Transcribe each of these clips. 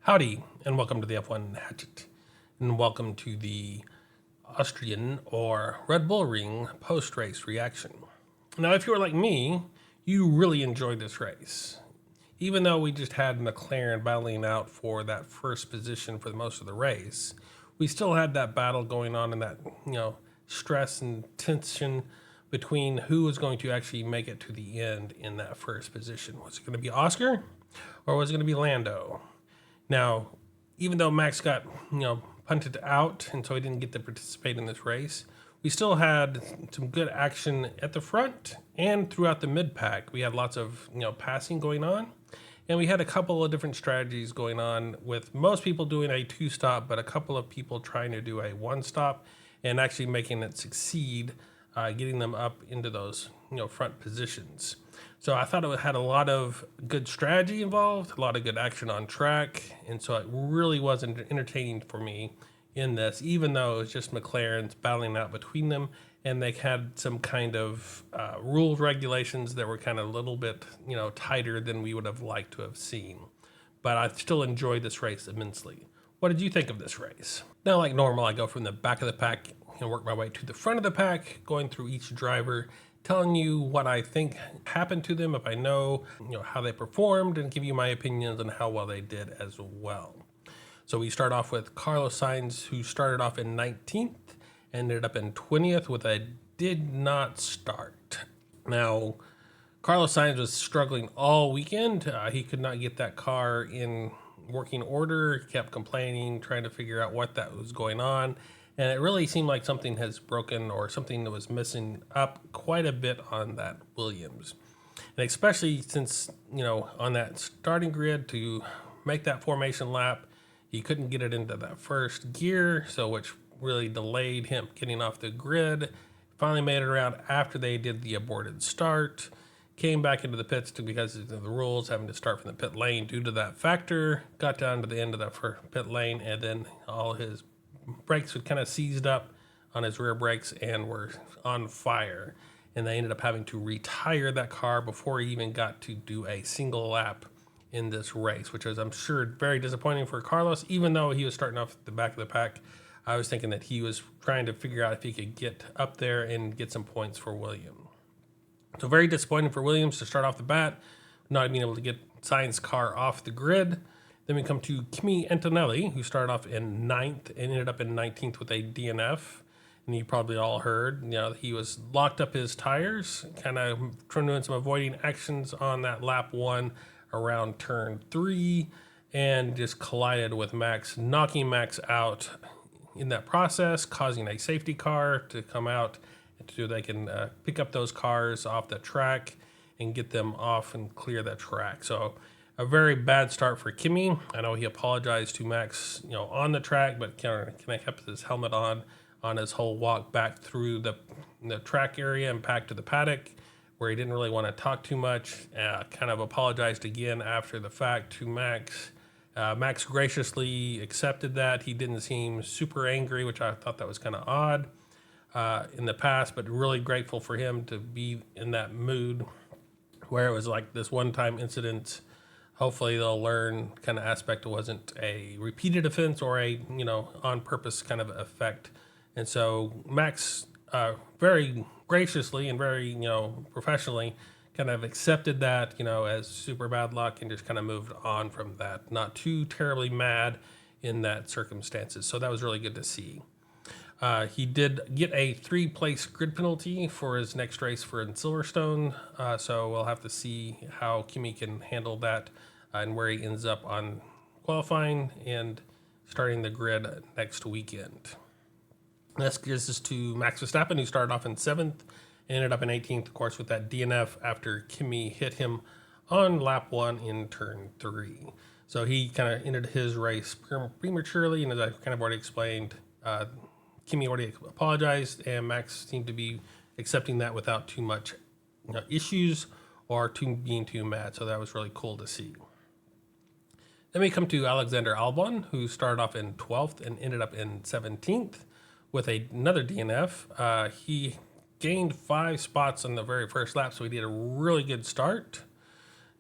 Howdy, and welcome to the F1 Hatchet, and welcome to the Austrian or Red Bull Ring post-race reaction. Now, if you were like me, you really enjoyed this race. Even though we just had McLaren battling out for that first position for most of the race, we still had that battle going on and that, stress and tension between who was going to actually make it to the end in that first position. Was it going to be Oscar or was it going to be Lando? Now, even though Max got, punted out and so he didn't get to participate in this race, we still had some good action at the front and throughout the mid-pack. We had lots of, passing going on. And we had a couple of different strategies going on with most people doing a two-stop, but a couple of people trying to do a one-stop and actually making it succeed, getting them up into those, front positions. So I thought it had a lot of good strategy involved, a lot of good action on track, and so it really wasn't entertaining for me in this, even though it was just McLaren's battling out between them, and they had some kind of rules regulations that were kind of a little bit, tighter than we would have liked to have seen. But I still enjoyed this race immensely. What did you think of this race? Now, like normal, I go from the back of the pack and work my way to the front of the pack, going through each driver, telling you what I think happened to them, if I know, how they performed, and give you my opinions on how well they did as well. So we start off with Carlos Sainz, who started off in 19th, ended up in 20th with a did not start. Now, Carlos Sainz was struggling all weekend. He could not get that car in working order, he kept complaining, trying to figure out what that was going on. And it really seemed like something has broken or something that was missing up quite a bit on that Williams. And especially since, on that starting grid to make that formation lap, he couldn't get it into that first gear, so which really delayed him getting off the grid. Finally made it around after they did the aborted start. Came back into the pits because of the rules, having to start from the pit lane due to that factor. Got down to the end of that first pit lane, and then all his brakes were kind of seized up on his rear brakes and were on fire. And they ended up having to retire that car before he even got to do a single lap in this race, which was, I'm sure, very disappointing for Carlos. Even though he was starting off at the back of the pack, I was thinking that he was trying to figure out if he could get up there and get some points for Williams. So very disappointing for Williams to start off the bat, not being able to get Sainz's car off the grid. Then we come to Kimi Antonelli, who started off in 9th and ended up in 19th with a DNF. And you probably all heard, he was locked up his tires, kind of trying to do some avoiding actions on that lap 1 around turn 3, and just collided with Max, knocking Max out in that process, causing a safety car to come out so they can pick up those cars off the track and get them off and clear that track. So a very bad start for Kimi. I know he apologized to Max, on the track, but kind of kept his helmet on his whole walk back through the track area and back to the paddock, where he didn't really want to talk too much. Kind of apologized again after the fact to Max. Max graciously accepted that. He didn't seem super angry, which I thought that was kind of odd in the past, but really grateful for him to be in that mood where it was like this one-time incident. Hopefully they'll learn kind of aspect. It wasn't a repeated offense or a, on purpose kind of effect. And so Max very graciously and very, professionally kind of accepted that, as super bad luck and just kind of moved on from that. Not too terribly mad in that circumstances. So that was really good to see. He did get a 3-place grid penalty for his next race for Silverstone. So we'll have to see how Kimi can handle that and where he ends up on qualifying and starting the grid next weekend. This gives us to Max Verstappen, who started off in 7th, ended up in 18th, of course, with that DNF after Kimi hit him on lap 1 in turn 3. So he kind of ended his race prematurely, and as I kind of already explained, Kimi already apologized, and Max seemed to be accepting that without too much issues or being too mad. So that was really cool to see. Then we come to Alexander Albon, who started off in 12th and ended up in 17th with another DNF. He gained 5 spots on the very first lap, so he did a really good start.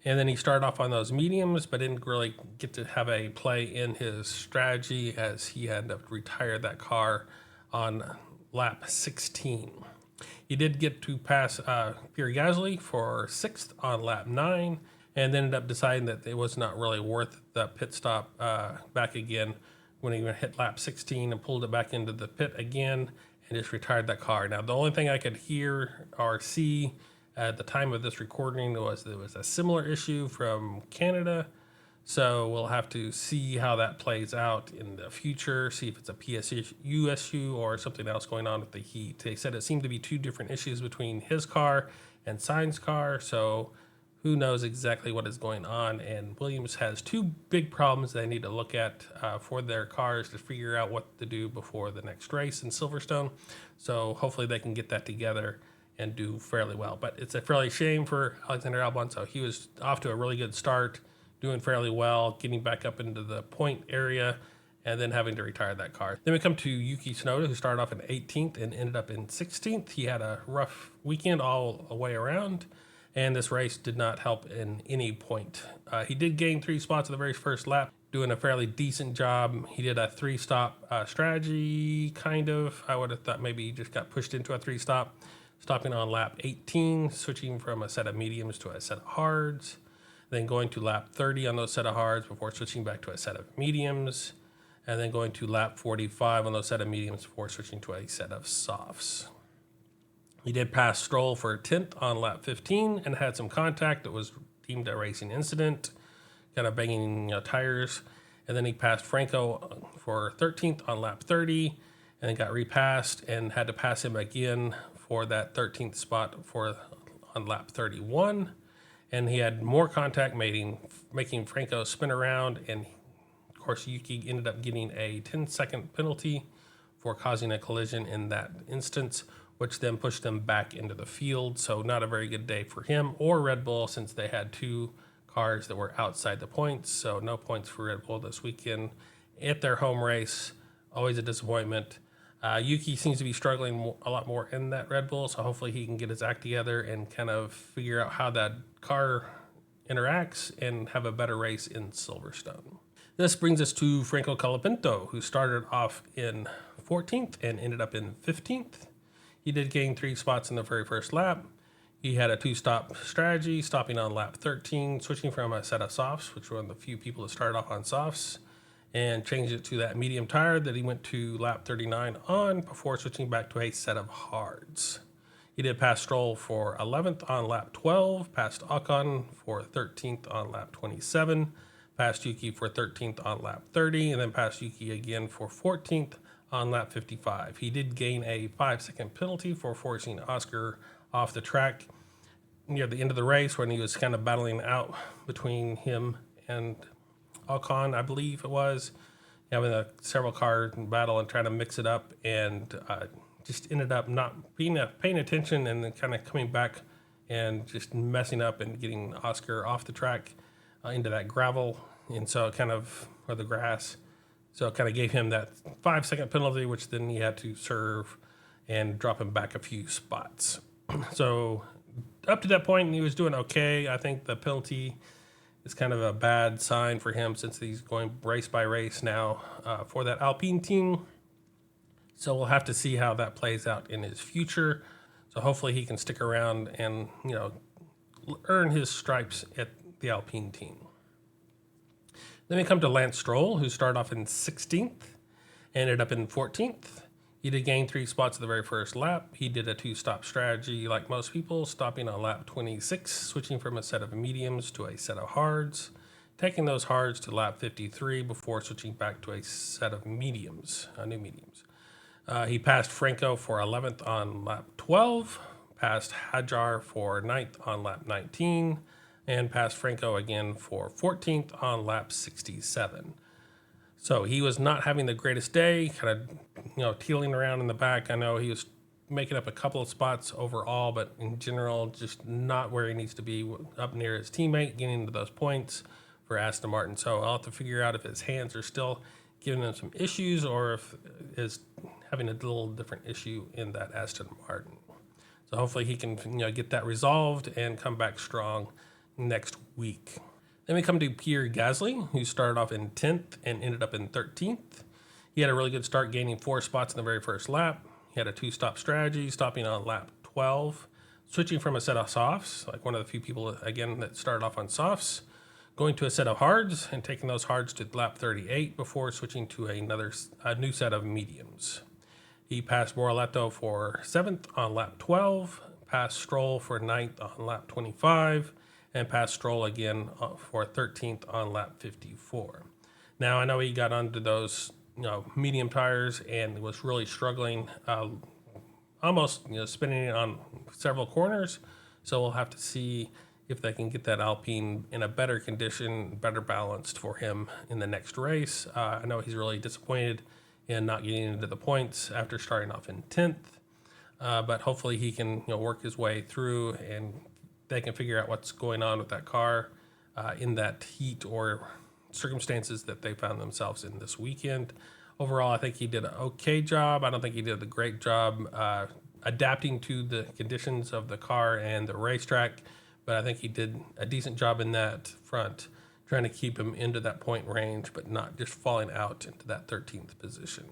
And then he started off on those mediums, but didn't really get to have a play in his strategy as he had to retire that car on lap 16. He did get to pass Pierre Gasly for 6th on lap 9, and ended up deciding that it was not really worth the pit stop back again when he hit lap 16 and pulled it back into the pit again and just retired that car. Now, the only thing I could hear or see at the time of this recording was there was a similar issue from Canada. So we'll have to see how that plays out in the future, see if it's a PSU issue or something else going on with the heat. They said it seemed to be two different issues between his car and Sainz's car, so who knows exactly what is going on. And Williams has two big problems they need to look at for their cars to figure out what to do before the next race in Silverstone. So hopefully they can get that together and do fairly well. But it's a fairly shame for Alexander Albon. So he was off to a really good start, doing fairly well, getting back up into the point area, and then having to retire that car. Then we come to Yuki Tsunoda, who started off in 18th and ended up in 16th. He had a rough weekend all the way around, and this race did not help in any point. He did gain 3 spots in the very first lap, doing a fairly decent job. He did a 3-stop strategy, kind of. I would have thought maybe he just got pushed into a 3-stop, stopping on lap 18, switching from a set of mediums to a set of hards, then going to lap 30 on those set of hards before switching back to a set of mediums, and then going to lap 45 on those set of mediums before switching to a set of softs. He did pass Stroll for 10th on lap 15 and had some contact that was deemed a racing incident, kind of banging tires. And then he passed Franco for 13th on lap 30 and then got repassed and had to pass him again for that 13th spot on lap 31. And he had more contact, making Franco spin around. And of course, Yuki ended up getting a 10-second penalty for causing a collision in that instance, which then pushed them back into the field. So not a very good day for him or Red Bull, since they had 2 cars that were outside the points. So no points for Red Bull this weekend at their home race. Always a disappointment. Yuki seems to be struggling a lot more in that Red Bull, so hopefully he can get his act together and kind of figure out how that car interacts and have a better race in Silverstone. This brings us to Franco Colapinto, who started off in 14th and ended up in 15th. He did gain 3 spots in the very first lap. He had a 2-stop strategy, stopping on lap 13, switching from a set of softs, which were one of the few people that started off on softs, and changed it to that medium tire that he went to lap 39 on before switching back to a set of hards. He did pass Stroll for 11th on lap 12, passed Ocon for 13th on lap 27, passed Yuki for 13th on lap 30, and then passed Yuki again for 14th on lap 55. He did gain a 5-second penalty for forcing Oscar off the track near the end of the race when he was kind of battling out between him and Ocon, I believe it was, having a several car battle and trying to mix it up, and just ended up not paying attention and then kind of coming back and just messing up and getting Oscar off the track into that gravel, and so it kind of, or the grass. So it kind of gave him that 5-second penalty, which then he had to serve and drop him back a few spots. So up to that point, he was doing okay. I think the penalty is kind of a bad sign for him since he's going race by race now for that Alpine team. So we'll have to see how that plays out in his future. So hopefully he can stick around and, earn his stripes at the Alpine team. Then we come to Lance Stroll, who started off in 16th, ended up in 14th. He did gain 3 spots at the very first lap. He did a 2-stop strategy like most people, stopping on lap 26, switching from a set of mediums to a set of hards, taking those hards to lap 53 before switching back to a set of mediums, new mediums. He passed Franco for 11th on lap 12, passed Hajar for 9th on lap 19, and passed Franco again for 14th on lap 67. So he was not having the greatest day, kind of, teeling around in the back. I know he was making up a couple of spots overall, but in general, just not where he needs to be, up near his teammate, getting into those points for Aston Martin. So I'll have to figure out if his hands are still giving him some issues or if is having a little different issue in that Aston Martin. So hopefully he can, get that resolved and come back strong next week. Then we come to Pierre Gasly, who started off in 10th and ended up in 13th. He had a really good start, gaining 4 spots in the very first lap. He had a 2-stop strategy, stopping on lap 12, switching from a set of softs, like one of the few people, again, that started off on softs, going to a set of hards and taking those hards to lap 38 before switching to a new set of mediums. He passed Borletto for 7th on lap 12, passed Stroll for 9th on lap 25, and passed Stroll again for 13th on lap 54. Now, I know he got onto those medium tires and was really struggling, almost spinning it on several corners. So we'll have to see if they can get that Alpine in a better condition, better balanced for him in the next race. I know he's really disappointed in not getting into the points after starting off in 10th, but hopefully he can work his way through and they can figure out what's going on with that car in that heat or circumstances that they found themselves in this weekend. Overall, I think he did an okay job. I don't think he did a great job adapting to the conditions of the car and the racetrack, but I think he did a decent job in that front, trying to keep him into that point range, but not just falling out into that 13th position.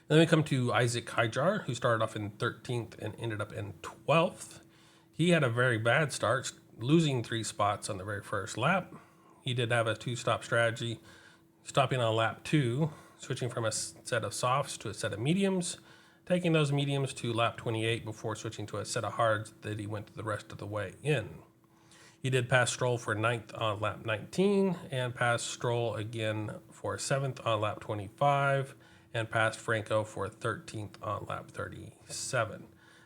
Then we come to Isaac Haijar, who started off in 13th and ended up in 12th. He had a very bad start, losing 3 spots on the very first lap. He did have a 2-stop strategy, stopping on lap 2, switching from a set of softs to a set of mediums, taking those mediums to lap 28 before switching to a set of hards that he went the rest of the way in. He did pass Stroll for 9th on lap 19 and passed Stroll again for 7th on lap 25 and passed Franco for 13th on lap 37.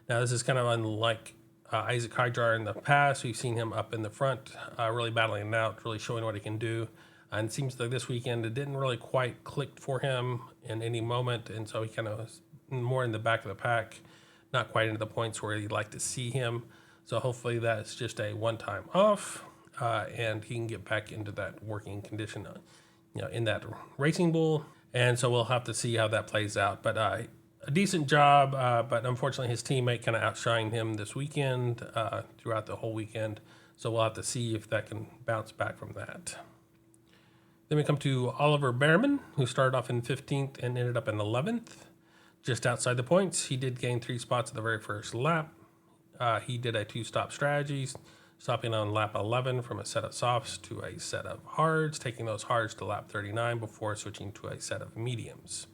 Now, this is kind of unlike Isaac Haijar in the past. We've seen him up in the front, really battling it out, really showing what he can do. And it seems like this weekend it didn't really quite click for him in any moment, and so he kind of was more in the back of the pack, not quite into the points where you'd like to see him. So hopefully that's just a one-time off, and he can get back into that working condition, in that racing bull. And so we'll have to see how that plays out. But a decent job, but unfortunately his teammate kind of outshined him this weekend, throughout the whole weekend. So we'll have to see if that can bounce back from that. Then we come to Oliver Behrman, who started off in 15th and ended up in 11th. Just outside the points, he did gain 3 spots at the very first lap. He did a 2-stop strategy, stopping on lap 11 from a set of softs to a set of hards, taking those hards to lap 39 before switching to a set of mediums.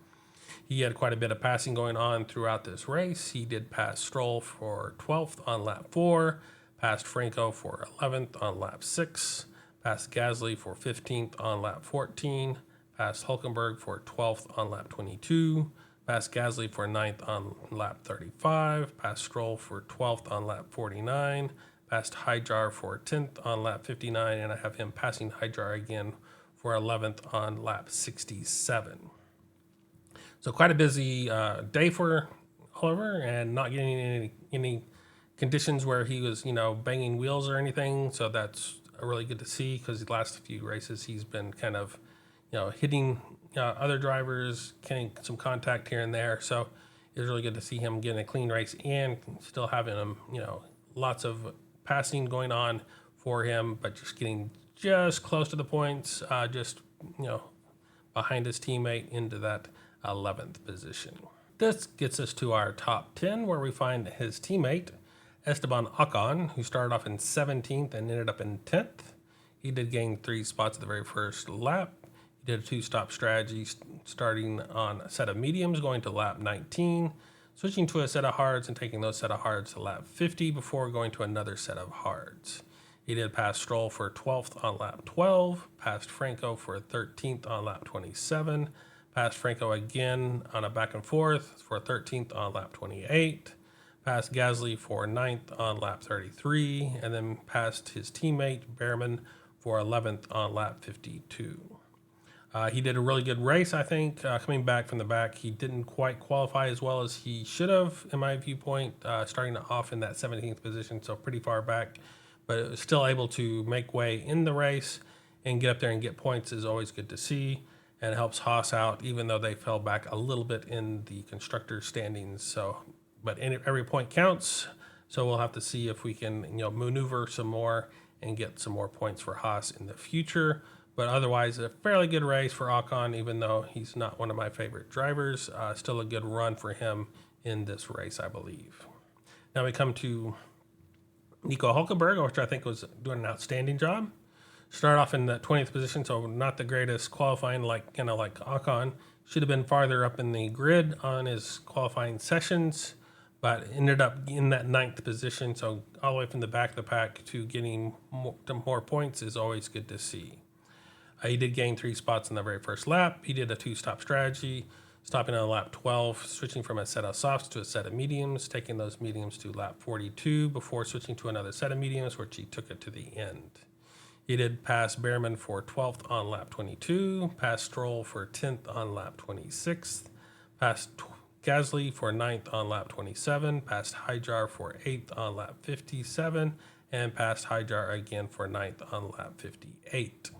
He had quite a bit of passing going on throughout this race. He did pass Stroll for 12th on lap 4, passed Franco for 11th on lap 6, passed Gasly for 15th on lap 14, passed Hulkenberg for 12th on lap 22, passed Gasly for 9th on lap 35, passed Stroll for 12th on lap 49, passed Haijar for 10th on lap 59, and I have him passing Haijar again for 11th on lap 67. So quite a busy day for Oliver, and not getting any conditions where he was, banging wheels or anything. So that's really good to see, because the last few races he's been kind of, hitting other drivers, getting some contact here and there. So it was really good to see him getting a clean race and still having him, lots of passing going on for him, but just getting just close to the points, behind his teammate into that 11th position. This gets us to our top 10, where we find his teammate, Esteban Ocon, who started off in 17th and ended up in 10th. He did gain 3 spots at the very first lap. He did a 2-stop strategy, starting on a set of mediums, going to lap 19, switching to a set of hards and taking those set of hards to lap 50 before going to another set of hards. He did pass Stroll for 12th on lap 12, passed Franco for 13th on lap 27, passed Franco again on a back and forth for 13th on lap 28, passed Gasly for 9th on lap 33, and then passed his teammate Behrman for 11th on lap 52. He did a really good race, I think, coming back from the back. He didn't quite qualify as well as he should have, in my viewpoint, starting off in that 17th position, so pretty far back, but was still able to make way in the race and get up there and get points is always good to see, and it helps Haas out, even though they fell back a little bit in the constructor standings. So, but every point counts, so we'll have to see if we can, maneuver some more and get some more points for Haas in the future. But otherwise, a fairly good race for Ocon, even though he's not one of my favorite drivers. Still a good run for him in this race, I believe. Now we come to Nico Hulkenberg, which I think was doing an outstanding job. Start off in the 20th position, so not the greatest qualifying, like Ocon. Should have been farther up in the grid on his qualifying sessions, but ended up in that 9th position. So all the way from the back of the pack to getting more points is always good to see. He did gain 3 spots in the very first lap. He did a 2-stop strategy, stopping on lap 12, switching from a set of softs to a set of mediums, taking those mediums to lap 42 before switching to another set of mediums, which he took it to the end. He did pass Behrman for 12th on lap 22, passed Stroll for 10th on lap 26, passed Gasly for 9th on lap 27, passed Hijar for 8th on lap 57, and passed Hijar again for 9th on lap 58.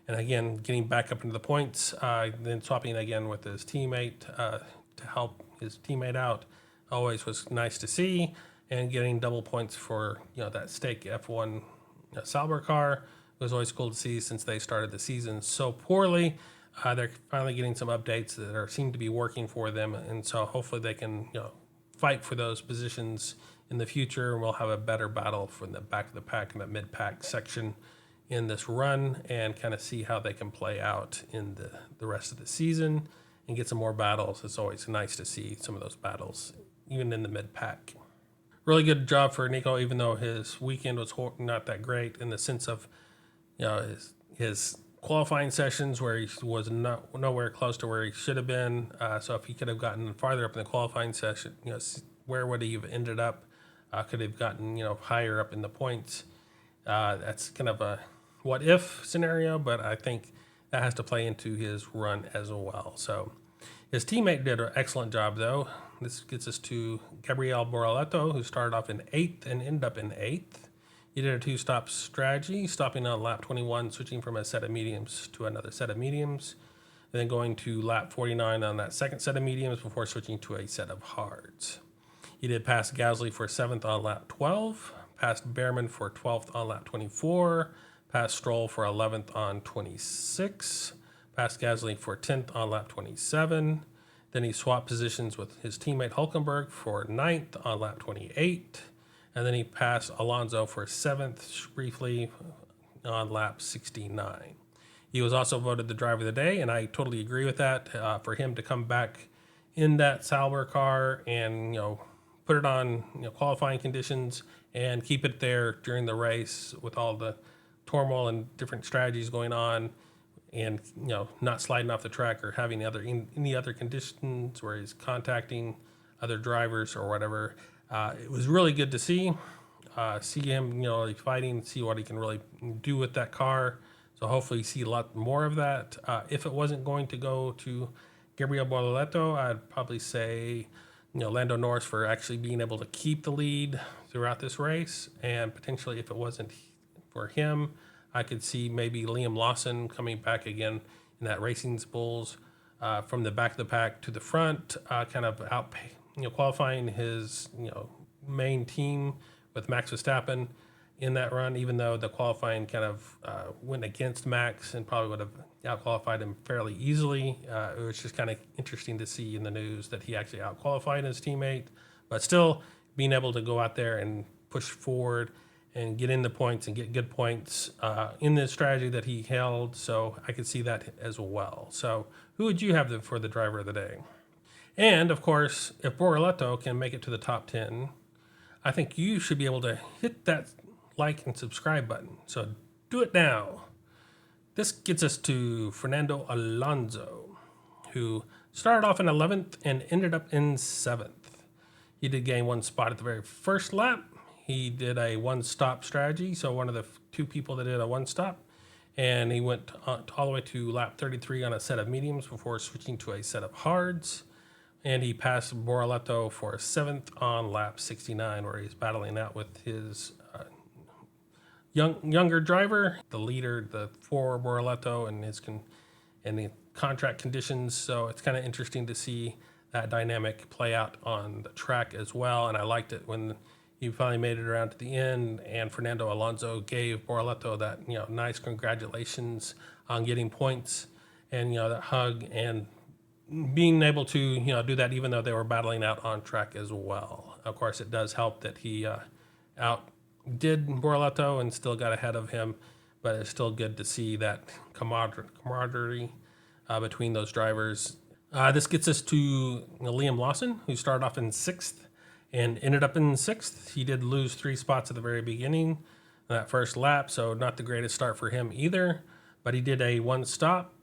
And again, getting back up into the points, then swapping again with his teammate to help his teammate out, always was nice to see. And getting double points for that stake F1 Sauber car was always cool to see since they started the season so poorly. They're finally getting some updates that seem to be working for them, and so hopefully they can fight for those positions in the future, and we'll have a better battle from the back of the pack and the mid-pack section in this run, and kind of see how they can play out in the rest of the season and get some more battles. It's always nice to see some of those battles, even in the mid-pack. Really good job for Nico, even though his weekend was not that great in the sense of his qualifying sessions where he was nowhere close to where he should have been. So if he could have gotten farther up in the qualifying session, where would he have ended up? Could have gotten higher up in the points. That's kind of a what if scenario, but I think that has to play into his run as well. So his teammate did an excellent job, though. This gets us to Gabriel Bortoleto, who started off in 8th and ended up in 8th. He did a 2-stop strategy, stopping on lap 21, switching from a set of mediums to another set of mediums, and then going to lap 49 on that second set of mediums before switching to a set of hards. He did pass Gasly for 7th on lap 12, passed Behrman for 12th on lap 24, passed Stroll for 11th on 26, passed Gasly for 10th on lap 27. Then he swapped positions with his teammate Hulkenberg for 9th on lap 28. And then he passed Alonso for 7th briefly on lap 69. He was also voted the driver of the day, and I totally agree with that. For him to come back in that Sauber car and put it on qualifying conditions and keep it there during the race with all the turmoil and different strategies going on, and not sliding off the track or having any other conditions where he's contacting other drivers or whatever. It was really good to see him fighting, see what he can really do with that car. So hopefully see a lot more of that. If it wasn't going to go to Gabriel Bortoleto, I'd probably say Lando Norris for actually being able to keep the lead throughout this race, and potentially if it wasn't for him, I could see maybe Liam Lawson coming back again in that Racing Bulls from the back of the pack to the front, kind of qualifying his main team with Max Verstappen in that run, even though the qualifying kind of went against Max and probably would have out-qualified him fairly easily. It was just kind of interesting to see in the news that he actually out-qualified his teammate, but still being able to go out there and push forward and get in the points and get good points in the strategy that he held. So I could see that as well. So who would you have for the driver of the day? And of course, if Bortoleto can make it to the top 10, I think you should be able to hit that like and subscribe button. So do it now. This gets us to Fernando Alonso, who started off in 11th and ended up in 7th. He did gain 1 spot at the very first lap. He did a 1-stop strategy, so one of the 2 people that did a 1-stop, and he went all the way to lap 33 on a set of mediums before switching to a set of hards. And he passed Bortoleto for 7th on lap 69, where he's battling out with his younger driver, the leader, for Bortoleto and the contract conditions. So it's kind of interesting to see that dynamic play out on the track as well. And I liked it when he finally made it around to the end, and Fernando Alonso gave Bortoleto that nice congratulations on getting points, and that hug, and being able to do that even though they were battling out on track as well. Of course, it does help that he outdid Bortoleto and still got ahead of him, but it's still good to see that camaraderie between those drivers. This gets us to Liam Lawson, who started off in 6th and ended up in 6th. He did lose 3 spots at the very beginning of that first lap, so not the greatest start for him either, but he did a one-stop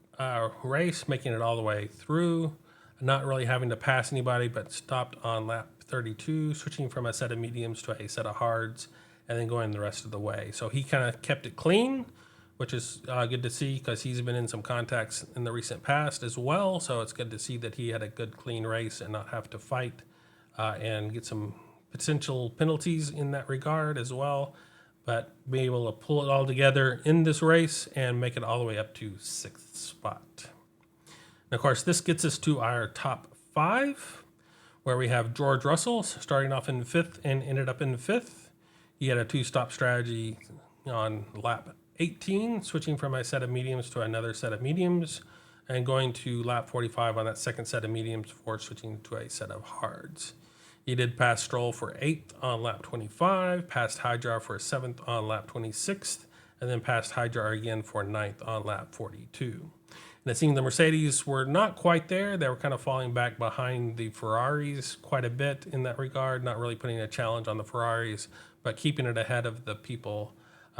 race, making it all the way through, not really having to pass anybody, but stopped on lap 32, switching from a set of mediums to a set of hards, and then going the rest of the way. So he kind of kept it clean, which is good to see because he's been in some contacts in the recent past as well. So it's good to see that he had a good, clean race and not have to fight and get some potential penalties in that regard as well. But be able to pull it all together in this race and make it all the way up to 6th spot. And of course, this gets us to our top 5, where we have George Russell starting off in 5th and ended up in 5th. He had a 2-stop strategy on lap 18, switching from a set of mediums to another set of mediums, and going to lap 45 on that second set of mediums before switching to a set of hards. He did pass Stroll for 8th on lap 25, passed Hydra for 7th on lap 26th, and then passed Hydra again for 9th on lap 42. And it seemed the Mercedes were not quite there. They were kind of falling back behind the Ferraris quite a bit in that regard, not really putting a challenge on the Ferraris, but keeping it ahead of the people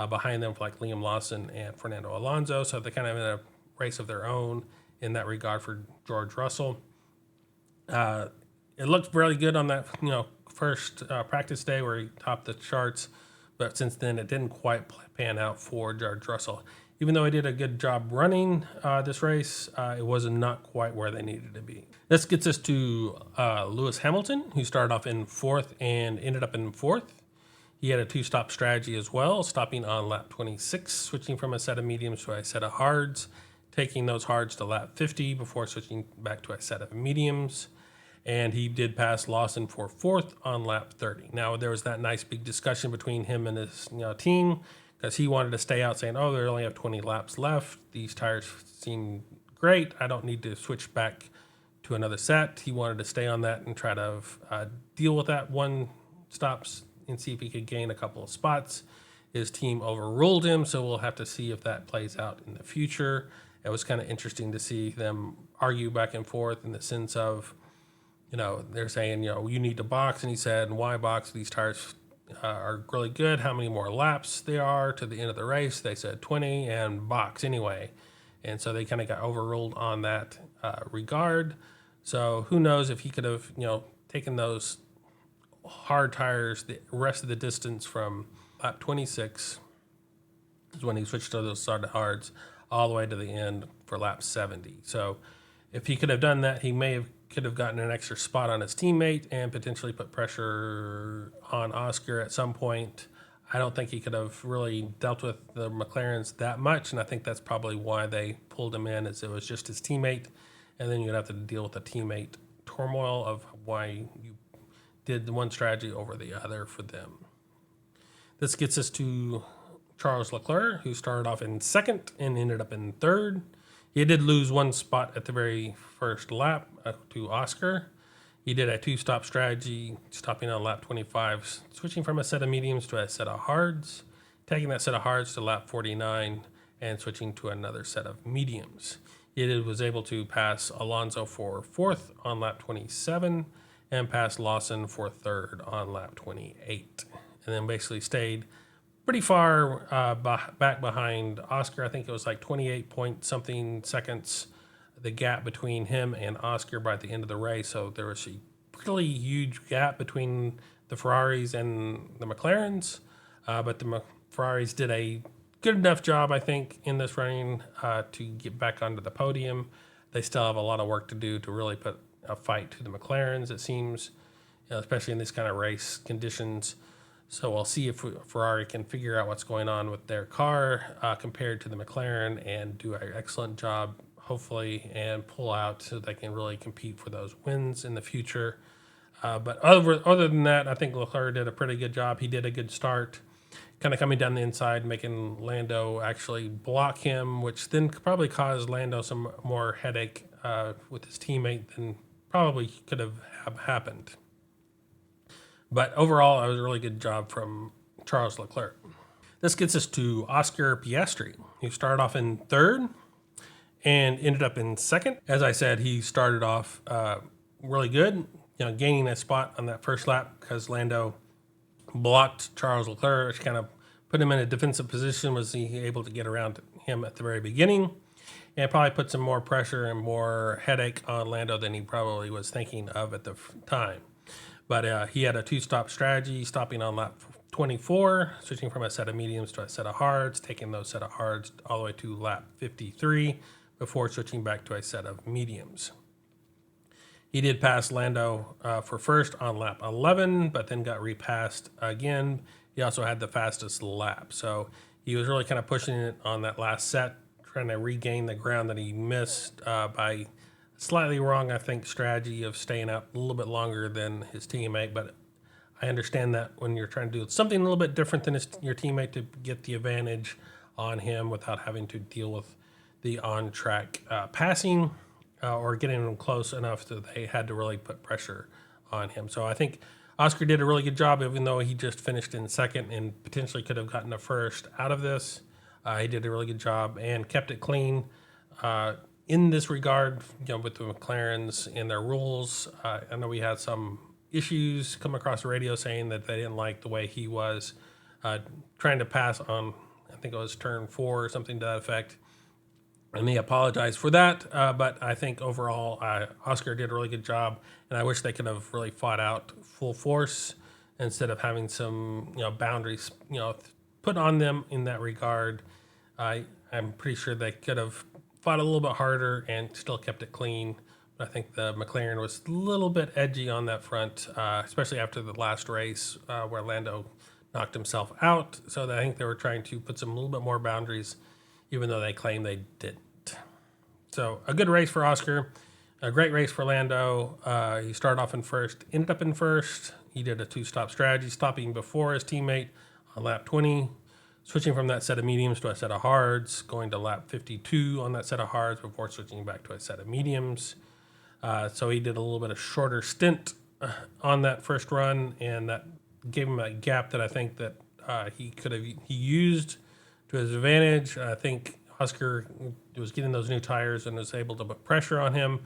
behind them, like Liam Lawson and Fernando Alonso. So they kind of in a race of their own in that regard for George Russell. It looked really good on that first practice day where he topped the charts, but since then it didn't quite pan out for George Russell. Even though he did a good job running this race, it was not quite where they needed to be. This gets us to Lewis Hamilton, who started off in 4th and ended up in 4th. He had a 2-stop strategy as well, stopping on lap 26, switching from a set of mediums to a set of hards, taking those hards to lap 50 before switching back to a set of mediums. And he did pass Lawson for 4th on lap 30. Now, there was that nice big discussion between him and his team, because he wanted to stay out saying, they only have 20 laps left. These tires seem great. I don't need to switch back to another set. He wanted to stay on that and try to deal with that one stops and see if he could gain a couple of spots. His team overruled him, so we'll have to see if that plays out in the future. It was kind of interesting to see them argue back and forth in the sense of, they're saying, you need to box. And he said, why box? These tires are really good. How many more laps there are to the end of the race? They said 20 and box anyway. And so they kind of got overruled on that regard. So who knows if he could have, taken those hard tires the rest of the distance from lap 26 is when he switched to those sort of hards all the way to the end for lap 70. So if he could have done that, he could have gotten an extra spot on his teammate and potentially put pressure on Oscar at some point. I don't think he could have really dealt with the McLarens that much, and I think that's probably why they pulled him in, as it was just his teammate, and then you'd have to deal with the teammate turmoil of why you did the one strategy over the other for them. This gets us to Charles Leclerc, who started off in 2nd and ended up in 3rd. He did lose 1 spot at the very first lap to Oscar. He did a 2-stop strategy, stopping on lap 25, switching from a set of mediums to a set of hards, taking that set of hards to lap 49, and switching to another set of mediums. He was able to pass Alonso for 4th on lap 27 and pass Lawson for 3rd on lap 28. And then basically stayed pretty far back behind Oscar. I think it was like 28 point something seconds, the gap between him and Oscar by the end of the race. So there was a really huge gap between the Ferraris and the McLarens. But the Ferraris did a good enough job, I think, in this running to get back onto the podium. They still have a lot of work to do to really put a fight to the McLarens, it seems, especially in this kind of race conditions. So we'll see if Ferrari can figure out what's going on with their car compared to the McLaren and do an excellent job, hopefully, and pull out so they can really compete for those wins in the future. But other than that, I think Leclerc did a pretty good job. He did a good start, kind of coming down the inside, making Lando actually block him, which then probably caused Lando some more headache with his teammate than probably could have happened. But overall, it was a really good job from Charles Leclerc. This gets us to Oscar Piastri, who started off in third and ended up in second. As I said, he started off really good, gaining a spot on that first lap because Lando blocked Charles Leclerc, which kind of put him in a defensive position. Was he able to get around him at the very beginning? And it probably put some more pressure and more headache on Lando than he probably was thinking of at the time. But he had a two-stop strategy, stopping on lap 24, switching from a set of mediums to a set of hards, taking those set of hards all the way to lap 53 before switching back to a set of mediums. He did pass Lando for first on lap 11, but then got repassed again. He also had the fastest lap. So he was really kind of pushing it on that last set, trying to regain the ground that he missed by slightly wrong, I think, strategy of staying out a little bit longer than his teammate. But I understand that when you're trying to do something a little bit different than your teammate to get the advantage on him without having to deal with the on-track passing or getting him close enough that they had to really put pressure on him. So I think Oscar did a really good job, even though he just finished in second and potentially could have gotten a first out of this. He did a really good job and kept it clean. In this regard, with the McLarens and their rules, I know we had some issues come across the radio saying that they didn't like the way he was trying to pass on, I think it was turn 4 or something to that effect. And he apologized for that, but I think overall Oscar did a really good job, and I wish they could have really fought out full force instead of having some boundaries put on them in that regard. I'm pretty sure they could have fought a little bit harder and still kept it clean. But I think the McLaren was a little bit edgy on that front, especially after the last race where Lando knocked himself out. So I think they were trying to put some a little bit more boundaries, even though they claim they didn't. So a good race for Oscar, a great race for Lando. He started off in first, ended up in first. He did a two-stop strategy, stopping before his teammate on lap 20, switching from that set of mediums to a set of hards, going to lap 52 on that set of hards before switching back to a set of mediums. So he did a little bit of shorter stint on that first run, and that gave him a gap that I think that he used to his advantage. I think Oscar was getting those new tires and was able to put pressure on him,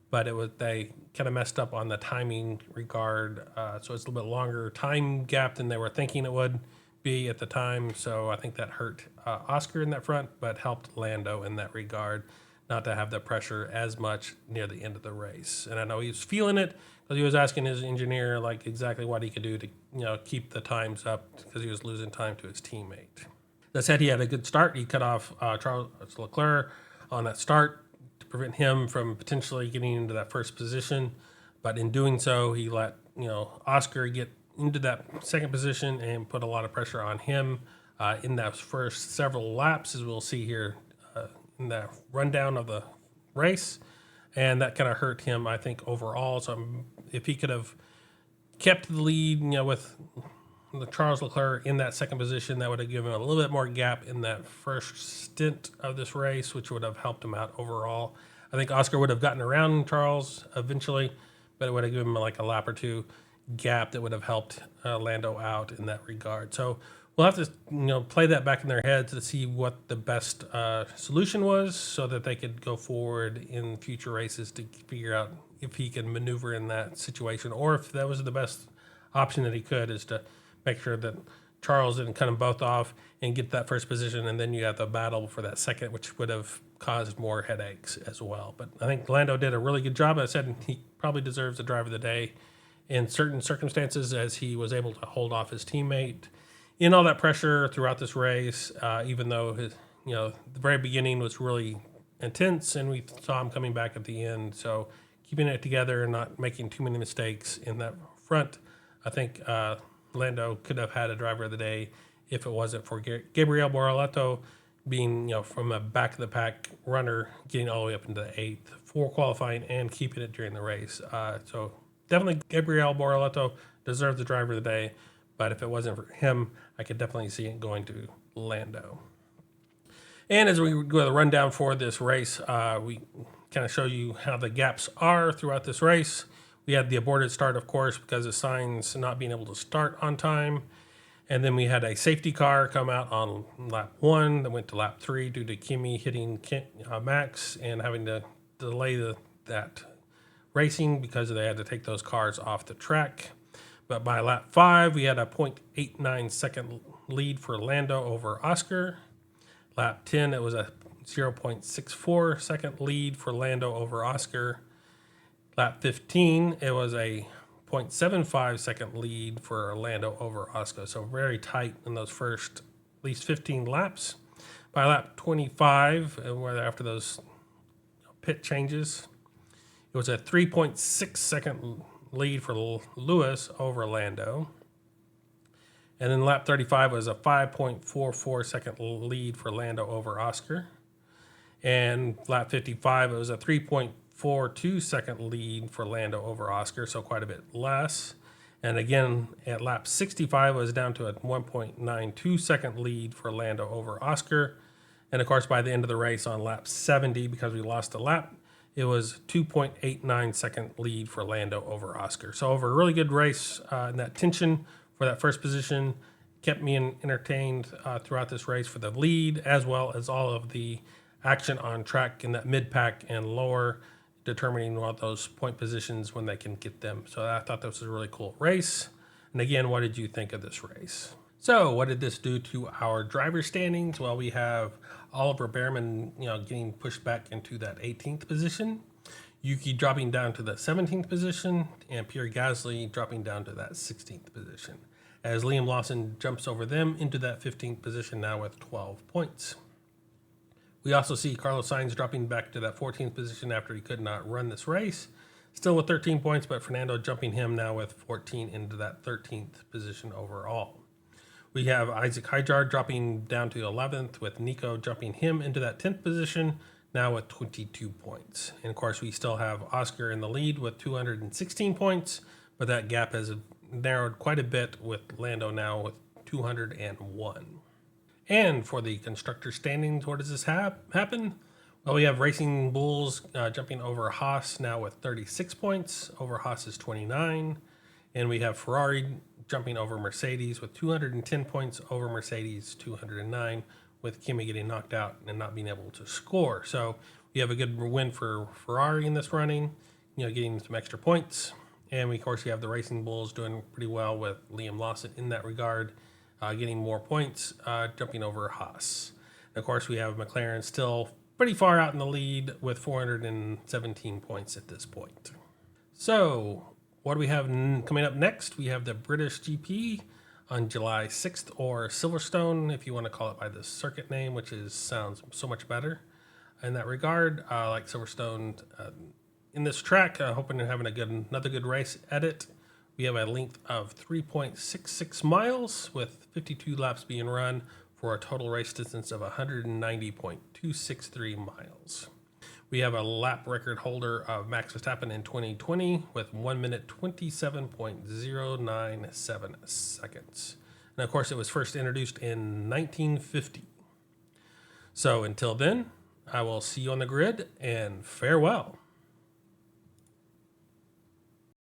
but they kind of messed up on the timing regard. So it's a little bit longer time gap than they were thinking it would be at the time. So I think that hurt Oscar in that front, but helped Lando in that regard, not to have the pressure as much near the end of the race. And I know he was feeling it because he was asking his engineer exactly what he could do to keep the times up because he was losing time to his teammate. That said, he had a good start. He cut off Charles Leclerc on that start to prevent him from potentially getting into that first position. But in doing so, he let Oscar get into that second position and put a lot of pressure on him in those first several laps, as we'll see here in the rundown of the race. And that kind of hurt him, I think, overall. So if he could have kept the lead, with the Charles Leclerc in that second position, that would have given him a little bit more gap in that first stint of this race, which would have helped him out overall. I think Oscar would have gotten around Charles eventually, but it would have given him a lap or two gap that would have helped Lando out in that regard. So we'll have to play that back in their heads to see what the best solution was, so that they could go forward in future races to figure out if he can maneuver in that situation, or if that was the best option that he could, is to make sure that Charles didn't cut them both off and get that first position, and then you have the battle for that second, which would have caused more headaches as well. But I think Lando did a really good job. I said he probably deserves the driver of the day in certain circumstances, as he was able to hold off his teammate in all that pressure throughout this race, even though the very beginning was really intense and we saw him coming back at the end. So keeping it together and not making too many mistakes in that front, I think Lando could have had a driver of the day if it wasn't for Gabriel Bortoleto being, from a back of the pack runner, getting all the way up into the 8th for qualifying and keeping it during the race. So definitely Gabriel Bortoleto deserved the driver of the day, but if it wasn't for him, I could definitely see it going to Lando. And as we go the rundown for this race, we kind of show you how the gaps are throughout this race. We had the aborted start, of course, because of Sainz not being able to start on time. And then we had a safety car come out on lap 1 that went to lap 3 due to Kimi hitting Max and having to delay that racing because they had to take those cars off the track. But by lap 5, we had a 0.89 second lead for Lando over Oscar. Lap 10, it was a 0.64 second lead for Lando over Oscar. Lap 15, it was a 0.75 second lead for Lando over Oscar. So very tight in those first at least 15 laps. By lap 25, after those pit changes, it was a 3.6 second lead for Lewis over Lando. And then lap 35 was a 5.44 second lead for Lando over Oscar. And lap 55, it was a 3.42 second lead for Lando over Oscar, so quite a bit less. And again, at lap 65, it was down to a 1.92 second lead for Lando over Oscar. And of course, by the end of the race on lap 70, because we lost a lap, it was 2.89 second lead for Lando over Oscar. So over a really good race, and that tension for that first position kept me entertained throughout this race for the lead, as well as all of the action on track in that mid-pack and lower, determining what those point positions when they can get them. So I thought this was a really cool race. And again, what did you think of this race? So what did this do to our driver standings? Well, we have Oliver Behrman, getting pushed back into that 18th position, Yuki dropping down to the 17th position, and Pierre Gasly dropping down to that 16th position, as Liam Lawson jumps over them into that 15th position now with 12 points. We also see Carlos Sainz dropping back to that 14th position after he could not run this race, still with 13 points, but Fernando jumping him now with 14 into that 13th position overall. We have Isaac Hijard dropping down to 11th, with Nico jumping him into that 10th position, now with 22 points. And of course, we still have Oscar in the lead with 216 points, but that gap has narrowed quite a bit with Lando now with 201. And for the constructor standings, what does this happen? Well, we have Racing Bulls jumping over Haas now with 36 points. Over Haas is 29. And we have Ferrari jumping over Mercedes with 210 points, over Mercedes 209, with Kimi getting knocked out and not being able to score. So we have a good win for Ferrari in this running, getting some extra points. And we, of course, we have the Racing Bulls doing pretty well with Liam Lawson in that regard, getting more points, jumping over Haas. And of course, we have McLaren still pretty far out in the lead with 417 points at this point. So what do we have coming up next? We have the British GP on July 6th, or Silverstone, if you want to call it by the circuit name, which sounds so much better in that regard. Like Silverstone in this track, hoping to having another good race at it. We have a length of 3.66 miles with 52 laps being run for a total race distance of 190.263 miles. We have a lap record holder of Max Verstappen in 2020 with 1 minute 27.097 seconds. And of course, it was first introduced in 1950. So until then, I will see you on the grid, and farewell.